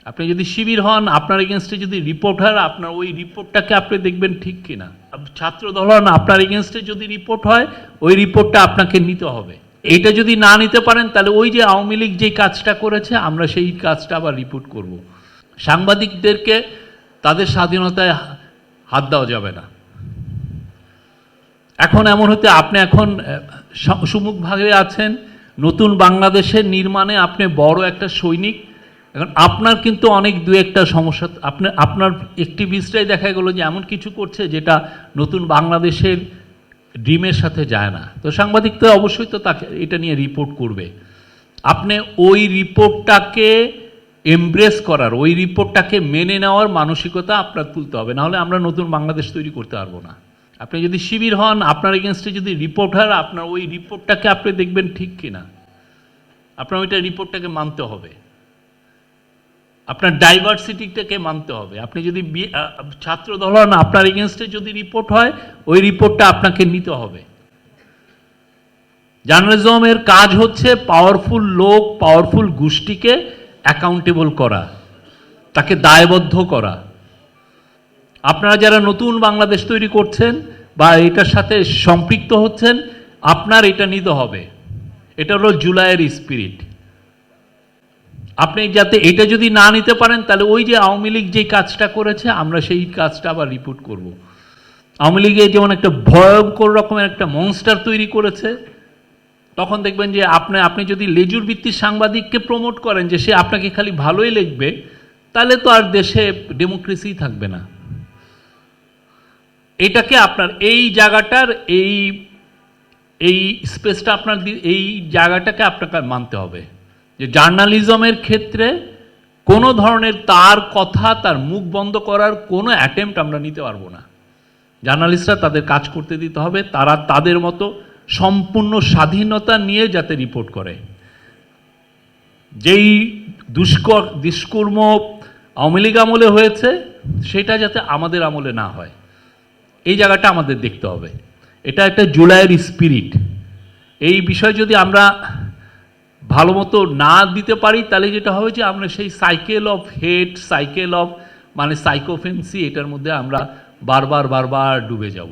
আপনি যদি শিবির হন, আপনার এগেনস্টে যদি রিপোর্ট হয়, আপনার ওই রিপোর্টটাকে আপনি দেখবেন ঠিক কিনা। ছাত্র দল হন, আপনার এগেনস্টে যদি রিপোর্ট হয়, ওই রিপোর্টটা আপনাকে নিতে হবে। এইটা যদি না নিতে পারেন, তাহলে ওই যে আওয়ামী লীগ যেই কাজটা করেছে, আমরা সেই কাজটা আবার রিপোর্ট করব। সাংবাদিকদেরকে তাদের স্বাধীনতায় হাত দেওয়া যাবে না। এখন এমন হতে আপনি এখন সুমুখভাবে আছেন, নতুন বাংলাদেশের নির্মাণে আপনি বড় একটা সৈনিক। এখন আপনার কিন্তু অনেক দু একটা সমস্যা, আপনার অ্যাক্টিভিস্টরাই দেখা গেলো যে এমন কিছু করছে যেটা নতুন বাংলাদেশের ড্রিমের সাথে যায় না। তো সাংবাদিক তো অবশ্যই তো তাকে এটা নিয়ে রিপোর্ট করবে। আপনি ওই রিপোর্টটাকে এমব্রেস করার, ওই রিপোর্টটাকে মেনে নেওয়ার মানসিকতা আপনার তুলতে হবে, নাহলে আমরা নতুন বাংলাদেশ তৈরি করতে পারবো না। আপনি যদি শিবির হন, আপনার এগেনস্টে যদি রিপোর্ট হয়, আপনার ওই রিপোর্টটাকে আপনি দেখবেন ঠিক কিনা। আপনার ওইটা রিপোর্টটাকে মানতে হবে, আপনার ডাইভার্সিটিটাকে মানতে হবে। আপনি যদি ছাত্র দল হন, আপনার এগেনস্টে যদি রিপোর্ট হয়, ওই রিপোর্টটা আপনাকে নিতে হবে। জার্নালিজমের কাজ হচ্ছে পাওয়ারফুল লোক, পাওয়ারফুল গোষ্ঠীকে অ্যাকাউন্টেবল করা, তাকে দায়বদ্ধ করা। আপনারা যারা নতুন বাংলাদেশ তৈরি করছেন বা এটার সাথে সম্পৃক্ত হচ্ছেন, আপনার এটা নিতে হবে। এটা হলো জুলাইয়ের স্পিরিট। আপনি যাতে এটা যদি না নিতে পারেন, তাহলে ওই যে আওয়ামী লীগ যে কাজটা করেছে, আমরা সেই কাজটা আবার রিপোর্ট করব। আওয়ামী লীগে যেমন একটা ভয়ঙ্কর রকমের একটা মনস্টার তৈরি করেছে, তখন দেখবেন যে আপনি যদি লেজুর ভিত্তিক সাংবাদিককে প্রমোট করেন যে সে আপনাকে খালি ভালোই লিখবে, তাহলে তো আর দেশে ডেমোক্রেসি থাকবে না। এটাকে আপনার এই জায়গাটার এই স্পেসটা আপনার এই জায়গাটাকে আপনাকে মানতে হবে যে জার্নালিজমের ক্ষেত্রে কোনো ধরনের তার কথা, তার মুখ বন্ধ করার কোনো অ্যাটেম্প্ট আমরা নিতে পারবো না। জার্নালিস্টরা তাদের কাজ করতে দিতে হবে, তারা তাদের মতো সম্পূর্ণ স্বাধীনতা নিয়ে যাতে রিপোর্ট করে। যেই দুষ্কর্ম আওয়ামী লীগ আমলে হয়েছে, সেটা যাতে আমাদের আমলে না হয়, এই জায়গাটা আমাদের দেখতে হবে। এটা একটা জুলাইয়ের স্পিরিট। এই বিষয় যদি আমরা ভালো মতো না দিতে পারি, তাহলে যেটা হবে যে আমরা সেই cycle of hate, cycle of মানে সাইকোফেন্সি, এটার মধ্যে আমরা বারবার ডুবে যাব।